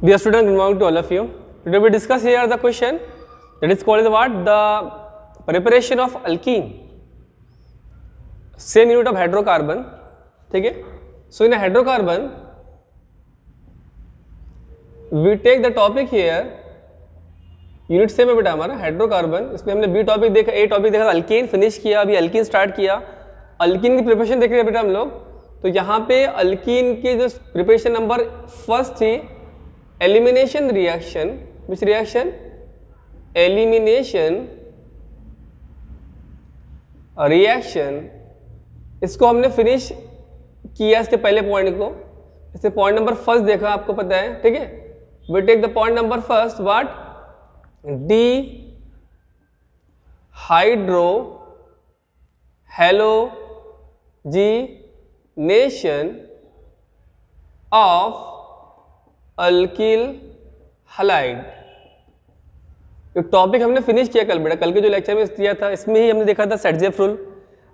Dear student, good morning to all of you. Today we discuss here the question that is called what? The preparation of alkene. Same unit of hydrocarbon. ठीक है? So in a hydrocarbon, we take the topic here. Unit same है बेटा हमारा hydrocarbon. इसमें हमने B topic देखा, ए topic देखा, alkane finish किया, अभी अल्कीन स्टार्ट किया. अल्कीन की प्रिपरेशन देख रहे हैं बेटा हम लोग. तो यहाँ पे अल्कीन की जो प्रिपरेशन नंबर फर्स्ट थी elimination reaction. Which reaction? Elimination reaction. इसको हमने फिनिश किया इसके पहले पॉइंट को. इससे पॉइंट नंबर फर्स्ट देखा, आपको पता है. ठीक है, we take the point number first. What? Dehydrohalogenation of alkyl halide. ये टॉपिक हमने फिनिश किया कल बेटा. कल के जो लेक्चर में दिया था इसमें ही हमने देखा था सेटजेफ रूल.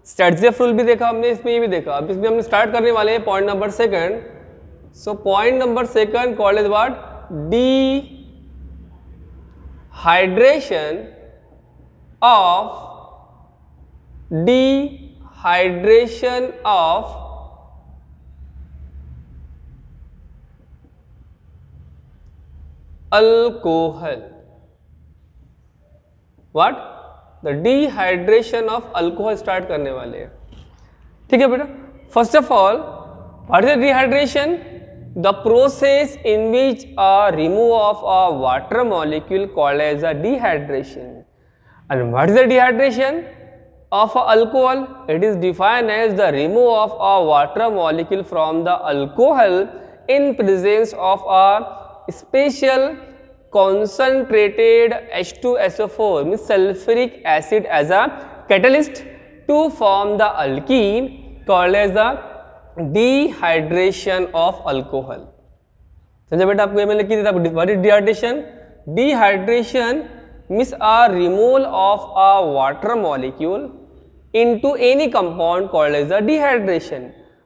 सेटजेफ रूल भी देखा हमने, इसमें ये भी देखा. अब इसमें हम स्टार्ट करने वाले हैं point number second. So point number second called is what? dehydration of alcohol. What? The dehydration of alcohol start करने वाले हैं. ठीक है बेटा. First of all, what is the dehydration? The process in which a remove of a water molecule called as a dehydration. And what is the dehydration of a alcohol? It is defined as the remove of a water molecule from the alcohol in presence of a special concentrated H2SO4 means sulfuric acid as a catalyst to form the alkene called as the dehydration of alcohol. समझा बेटा? आपको ये मैंने लिख दिया था. What is dehydration? Dehydration means a removal of a water molecule into any compound called as a dehydration.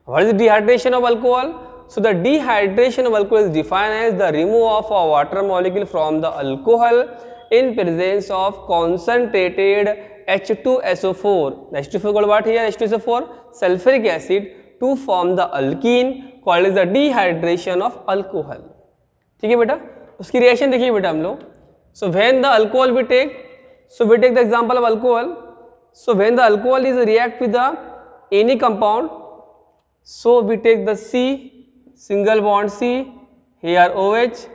What is the dehydration of alcohol? So the dehydration of alcohol is defined as the removal of a water molecule from the alcohol in presence of concentrated H2SO4. The H2SO4 called what here? H2SO4 sulfuric acid to form the alkene called as the dehydration of alcohol. ठीक है बेटा. उसकी reaction देखिए बेटा हम लोग. So when the alcohol we take, so we take the example of alcohol. So when the alcohol is react with the any compound, so we take the C, single bond C, here OH,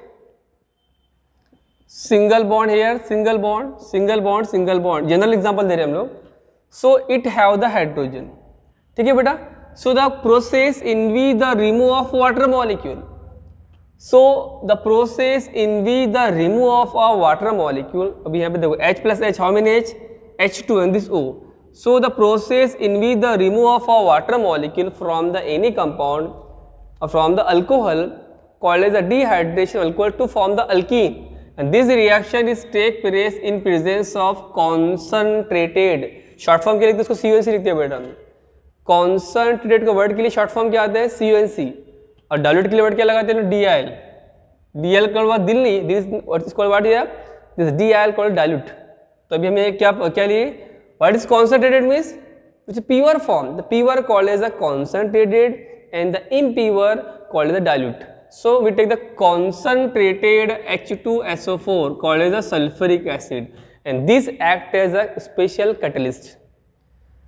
single bond here, single bond, single bond, single bond. General example दे रहे हैं हम लोग. So it have the hydrogen. ठीक है बेटा. So the process in which the remove of water molecule. So the process in which the remove of a water molecule. अभी यहाँ पे देखो H plus H, how many H? H2 and this O. So the process in which the remove of a water molecule from the any compound or from the alcohol called as a dehydration of alcohol to form the alkene. And this reaction is take place in presence of concentrated. Short form के लिए इसको CONC लिखते हैं बेटा. Concentrated का word के लिए short form क्या आता है? CONC. और डाइल्यूट के लिए वर्ड क्या लगाते हैं? DIL. DIL का वर्ड दिल नहीं, this called what here? This DIL called dilute. तो अभी हमें क्या लिए? What is concentrated means which pure form. The pure called as a concentrated and the impure called as a dilute. So we take the concentrated H2SO4 called as a sulphuric acid and this act as a special catalyst.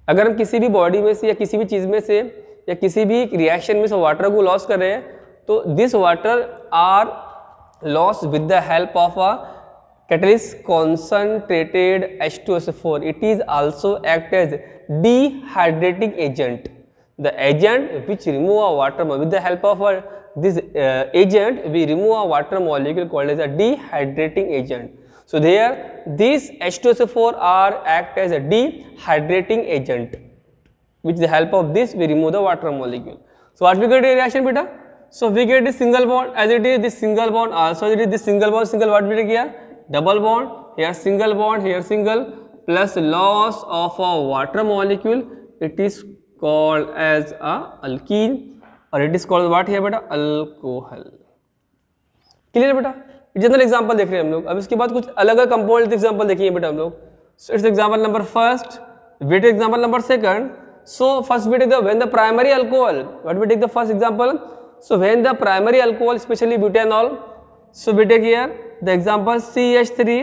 अगर हम किसी भी body में से या किसी भी चीज़ में से या किसी भी रिएक्शन में से वाटर को लॉस कर रहे हैं, तो this water are loss with the help of a catalyst concentrated H2SO4. It is also act as dehydrating agent. The agent which remove a water with the help of this agent we remove a water molecule called as a dehydrating agent. So there these H2SO4 are act as a dehydrating agent. With the help of this we remove the water molecule. So what we get a reaction beta? So we get this single bond as it is this single bond, also it is this single bond, single what we take here? Double bond, here single bond, here single, plus loss of a water molecule. It is called as a alkene or it is called what here beta? Alcohol. Clear बेटा, general example देख रहे हैं हम लोग। अब इसके बाद कुछ अलग अलग कंपाउंड एग्जांपल देखिए बेटा हम लोग। So it's example number first, we take example number second. So first we take the when the primary alcohol, what we take the first example, so when the primary alcohol especially butanol, so we take here the example CH3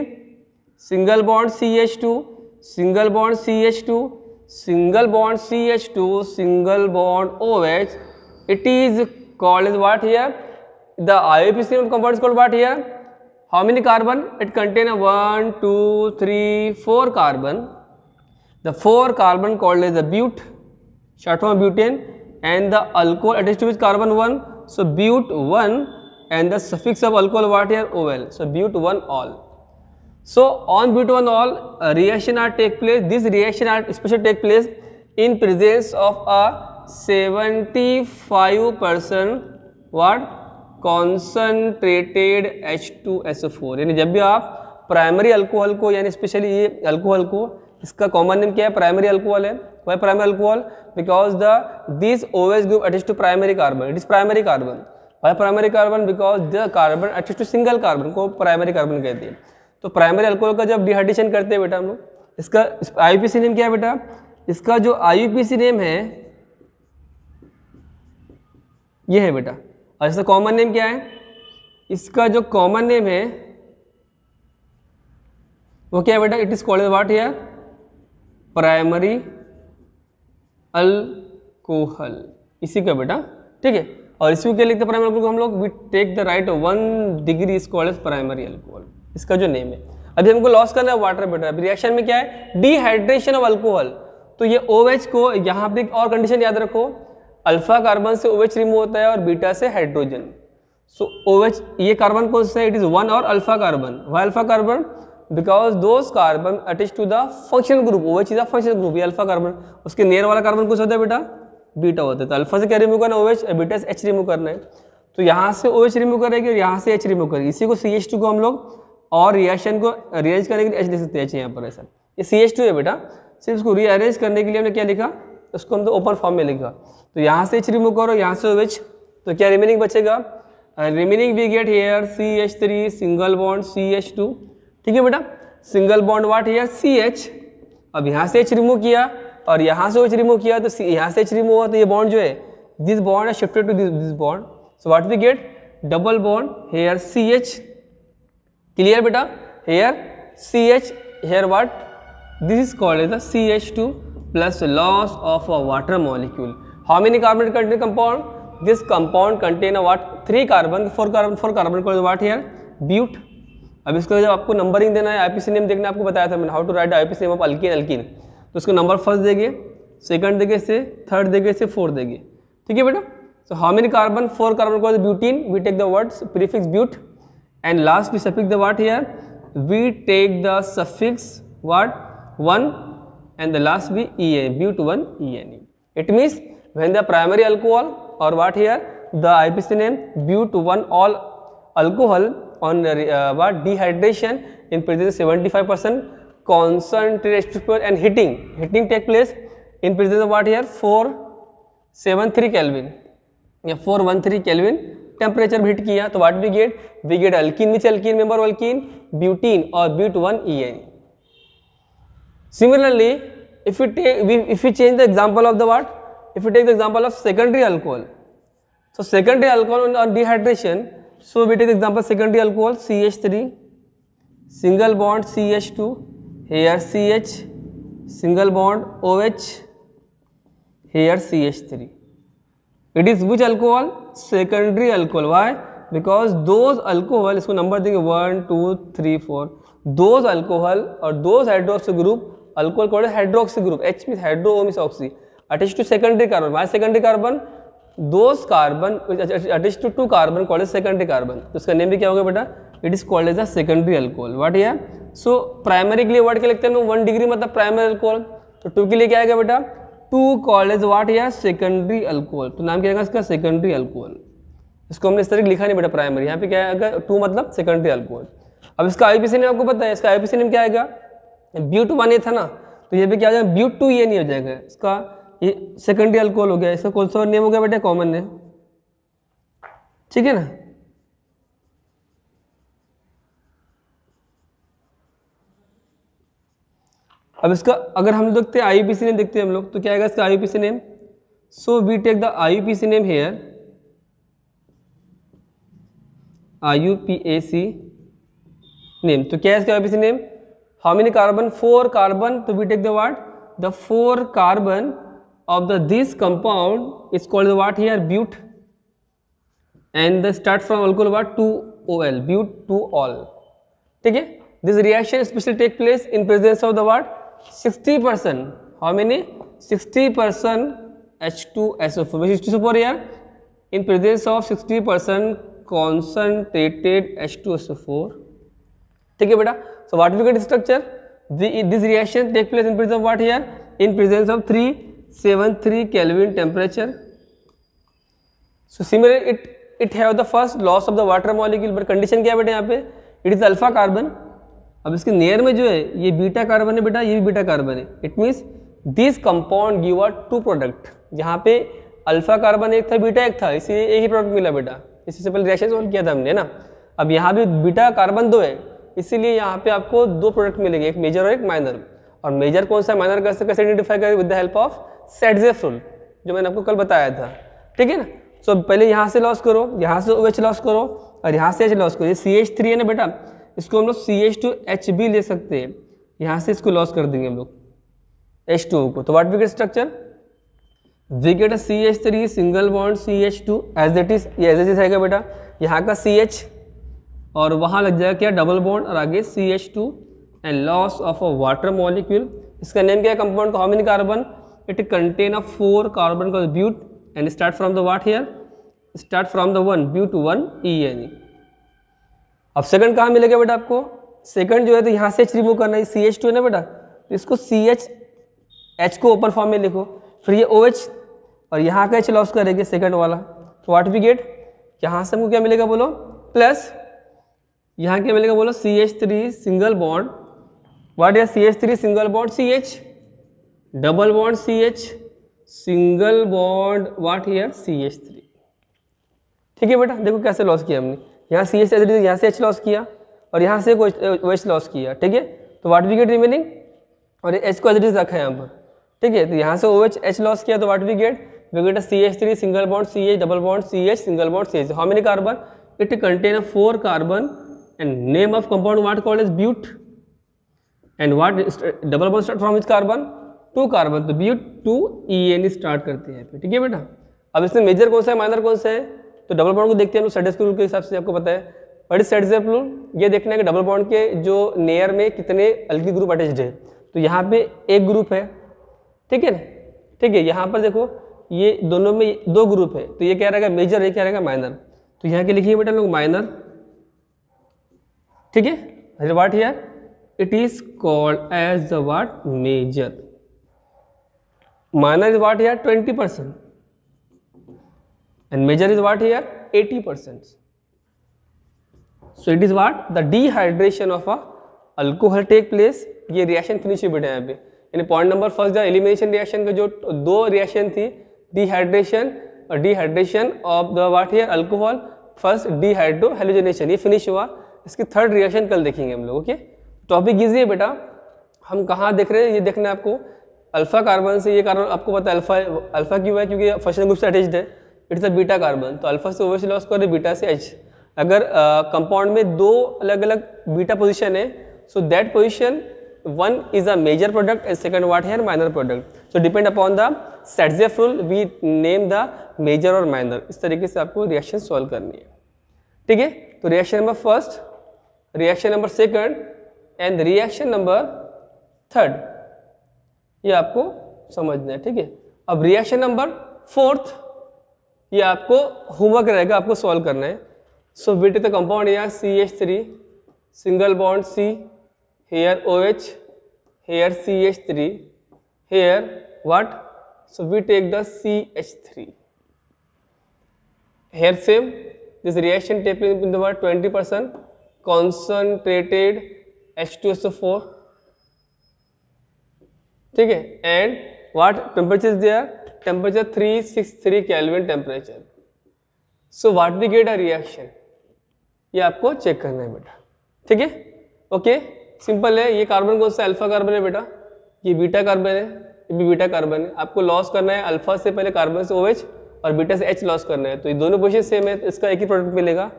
single bond CH2 single bond CH2 single bond CH2 single bond OH, it is called as what here, the IUPAC compound is called what here, how many carbon, it contain a 1 2 3 4 carbon. The 4 carbon called as the but, short form butane, and the alcohol attached to which carbon 1, so but 1, and the suffix of alcohol what here, ol, so but 1 all. So on but 1 all reaction are take place, this reaction are especially take place in presence of a 75% what concentrated H2SO4, यानी जब भी आप primary alcohol को, यानी specially ये alcohol को, इसका common name क्या है, प्राइमरी अल्कोहल है। Why primary alcohol, because the this OH group attach to primary carbon, it is primary carbon. Why primary carbon, because the carbon attach to single carbon को primary carbon कहते हैं। तो primary alcohol का जब dehydration करते हैं बेटा हम लोग, इसका IUPAC नेम क्या है बेटा, इसका जो IUPAC नेम है ये है बेटा, और इसका कॉमन नेम क्या है, इसका जो कॉमन नेम है वो क्या है बेटा, it is called what here, primary alcohol, इसी का बेटा, ठीक है। और इसी के लिखते प्राइमरी अल्कोहल को हम लोग we take the right 1 degree is called as primary alcohol, इसका जो नेम है। अभी हमको लॉस करना है वाटर बेटा, रिएक्शन में क्या है, डिहाइड्रेशन ऑफ अल्कोहल। तो ये OH को यहाँ पे और कंडीशन याद रखो, अल्फा कार्बन से OH रिमूव होता है और बीटा से हाइड्रोजन। सो OH ये कार्बन कौन सा है, इट इज 1 और alpha carbon. Why alpha carbon, because those carbon attach to the functional group, OH is a functional group, ये अल्फा कार्बन, उसके नियर वाला कार्बन कुछ होता है बेटा, बीटा होता है। तो अल्फा से क्या रिमूव करना है, OH, बीटा से H रिमूव करना है। तो यहाँ से OH रिमूव करेगी और यहाँ से H रिमूव करेगी, इसी को CH2 को हम लोग और रिएक्शन को अरेंज करने के लिए H लिख सकते हैं, H यहाँ पर ऐसा, ये CH2 है बेटा। सिर्फ इसको रीअरेंज करने के लिए हमने क्या लिखा, उसको हम तो ओपन फॉर्म में लिखा। तो यहाँ से H रिमूव करो, यहाँ से OH, तो क्या रिमेनिंग बचेगा, remaining we get here CH3 single bond CH2, ठीक है बेटा, single bond what here CH। अब यहाँ से H रिमूव किया और यहाँ से OH रिमूव किया, तो यहाँ से H रिमूव हुआ, तो ये बॉन्ड जो है, दिस बॉन्ड है shifted to this bond, so what we get, double bond here CH, clear बेटा, here CH, here what, this is called as the CH2 plus loss of a water molecule. How many carbon contain compound, this compound contain a what, 3 carbon, 4 carbon called what here, but. अब इसको जब आपको numbering देना है, IUPAC name देखना, आपको बताया था मैंने, how to write IUPAC name of alkene, तो उसको नंबर फर्स्ट देंगे, सेकंड देंगे से, थर्ड देंगे से, फोर्थ देंगे, ठीक है बेटा। So how many carbon, 4 carbon called butene, we take the words prefix but, and last we suffix the what here, we take the suffix what 1 and the last be EN, but 1 ENE. It means when the primary alcohol or what here, the IUPAC name but 1 all alcohol on what dehydration in presence 75% concentrated and heating take place in presence of what here 473 Kelvin या 413 Kelvin temperature heat किया, तो what we get alkene, which alkene member alkene, butene और but 1 ENE. Similarly, if we change the example of the what, if we take the example of secondary alcohol, so secondary alcohol on dehydration, so we take the example secondary alcohol CH3 single bond CH2, here CH single bond OH, here CH3. It is which alcohol, secondary alcohol. Why? Because those alcohol, इसको number देंगे 1 2 3 4, those alcohol और those hydroxy group, alcohol called hydroxy group, H means hydro, O means oxy, attached to secondary carbon. Why secondary carbon? Those carbon which attached to 2 carbon called as secondary carbon. तो इसका name भी क्या होगा बेटा, it is called as a secondary alcohol. What here? So primary के लिए word क्या लिखते हैं हम, 1 डिग्री मतलब प्राइमरी अल्कोहल, तो 2 के लिए क्या आएगा बेटा, 2 called as what here, secondary alcohol. तो नाम क्या आएगा इसका, secondary alcohol. इसको हमने इस तरह लिखा नहीं बेटा प्राइमरी, यहाँ पे क्या आएगा 2 मतलब सेकेंडरी अल्कोहल। अब इसका IUPAC नेम आपको पता है, इसका IUPAC नेम क्या आएगा, ब्यूट 1 ए था ना, तो ये भी क्या आ जाएगा, ब्यूट 2 ए नहीं हो जाएगा, इसका ये सेकेंडरी अल्कोहल हो गया। इसका कौन सा नेम हो गया बेटा, कॉमन नेम, ठीक है ना। अब इसका अगर हम लोग देखते हैं IUPAC नेम देखते हैं हम लोग, तो क्या आएगा इसका IUPAC name? So we take the IUPAC name here, IUPAC name. तो क्या है इसका IUPAC name? How many carbon? 4 carbon. तो we take the what? The 4 carbon of this compound is called the what here? But. And the start from alcohol what? 2OL, but2ol. ठीक है? This reaction especially take place in presence of the what? 60%. How many? 60% H2SO4. Which is H2SO4 here? In presence of 60% concentrated H2SO4. ठीक है बेटा? So what we get structure? This reaction take place in presence of what here? In presence of 373 Kelvin temperature. So similarly it have the first loss of the water molecule, but condition क्या है बेटा यहाँ पे? It is alpha carbon. अब इसके near में जो है ये बीटा कार्बन है बेटा, ये भी बीटा कार्बन है. It means this compound give a two product. यहाँ पे अल्फा कार्बन एक था, बीटा एक था, इसीलिए एक ही प्रोडक्ट मिला बेटा. इससे पहले रिएक्शन सॉल्व किया था हमने ना. अब यहाँ भी बीटा कार्बन 2 है, इसीलिए यहाँ पे आपको 2 प्रोडक्ट मिलेंगे, एक मेजर और एक माइनर. और मेजर कौन सा, माइनर कैसे आइडेंटिफाई करें? With the help of Saytzeff rule, जो मैंने आपको कल बताया था. ठीक है ना. सो पहले यहाँ से लॉस करो, यहाँ से OH लॉस करो और यहाँ से H लॉस करो. ये CH3 है ना बेटा, इसको हम लोग CH2H भी ले सकते हैं. यहाँ से इसको लॉस कर देंगे हम लोग H2O को. तो what we get structure? We get a CH3 single bond CH2 as it is. ये एज इट इज रहेगा बेटा. यहाँ का CH और वहाँ लग जाएगा क्या? डबल बॉन्ड और आगे CH2 and loss of a water molecule. इसका नेम क्या है कंपाउंड का? How many carbon? It contain a 4 carbon का but and start from the what here? Start from the 1 but1ene. अब सेकंड कहाँ मिलेगा बेटा आपको? सेकंड जो है तो यहाँ से H रिमूव करना है, CH2 है ना बेटा, तो इसको H को ओपन फॉर्म में लिखो, फिर ये OH और यहाँ का H लॉस करेंगे सेकंड वाला. तो व्हाट वी गेट? यहाँ से हमको क्या मिलेगा बोलो? प्लस यहाँ क्या मिलेगा बोलो? CH3 सिंगल बॉन्ड व्हाट है? CH3 single bond CH double bond CH single bond what here? CH3. ठीक है बेटा, देखो कैसे लॉस किया हमने. यहाँ CH यहाँ से H लॉस किया और यहाँ से OH लॉस किया. ठीक है. तो व्हाट वी गेट रिमेनिंग? और H को एज इट इज रखा है यहाँ पर. ठीक है. तो यहाँ से OH H लॉस किया तो what we get? We get a CH3 single bond CH double bond CH single bond CH. How many carbon? It contain a 4 carbon and name of compound what called as but. and what double bond start from which carbon? 2 carbon. तो but2ene start करते हैं. ठीक है बेटा. अब इसमें major कौन सा है, माइनर कौन सा है? तो डबल बॉन्ड को देखते हैं हम लोग सेट्जेफ रूल के हिसाब से. आपको पता है व्हाट इज सेट्जेफ रूल? ये देखना है कि डबल बॉन्ड के जो नियर में कितने अल्किल ग्रुप अटैच्ड है. तो यहाँ पे एक ग्रुप है. ठीक है ना. ठीक है. यहाँ पर देखो ये दोनों में 2 ग्रुप है, तो ये क्या रहेगा? मेजर. ये क्या रहेगा? माइनर. तो यहाँ के लिखिए बेटा लोग माइनर. ठीक है. What here? It is called as the what? Major. Minor is what here? 20% and major is what here? 80%. so it is what? the dehydration of a alcohol take place. ये reaction finish हुई बेटा यहाँ पे. यानी point number first जो elimination reaction का जो 2 reaction थी, डिहाइड्रेशन और dehydration of the what here? Alcohol. First dehydro halogenation, ये फिनिश हुआ. इसकी थर्ड रिएक्शन कल देखेंगे हम लोग. ओके. टॉपिक इजी है बेटा. हम कहाँ देख रहे हैं ये देखना है आपको. अल्फा कार्बन से ये कार्बन आपको पता है अल्फा क्यों है? क्योंकि फंक्शनल ग्रुप से अटैच्ड है. It's a beta carbon. तो अल्फा से OH लॉस करे, बीटा से H. अगर कंपाउंड में 2 अलग अलग बीटा पोजीशन है, so that position one is a major product and second what है? Minor product. So depend upon the Saytzeff rule we name the major और माइनर. इस तरीके से आपको रिएक्शन सॉल्व करनी है. ठीक है. तो reaction number first, reaction number second and reaction number third, ये आपको समझना है. ठीक है. अब रिएक्शन नंबर फोर्थ, ये आपको होमवर्क रहेगा, आपको सॉल्व करना है. So we take the compound या CH3 single bond C, here OH, here CH3, here what? so we take the CH3. here same this reaction taking in the what? 20% concentrated H2SO4. ठीक है. and what temperature is there? temperature 363 Kelvin temperature. so what we get a reaction? ये आपको check करना है बेटा. ठीक है. Okay. Simple है. ये कार्बन कौन सा? अल्फा कार्बन है बेटा. ये बीटा कार्बन है, ये भी बीटा कार्बन है, आपको लॉस करना है अल्फा से पहले कार्बन से OH और बीटा से H लॉस करना है, तो ये दोनों पोजीशन सेम है, तो इसका एक ही प्रोडक्ट मिलेगा.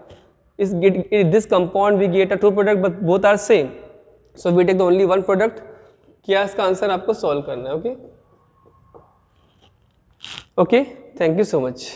इस this compound we get a two product but both are same, so we take the only one product. क्या इसका आंसर आपको सॉल्व करना है. Okay, thank you so much.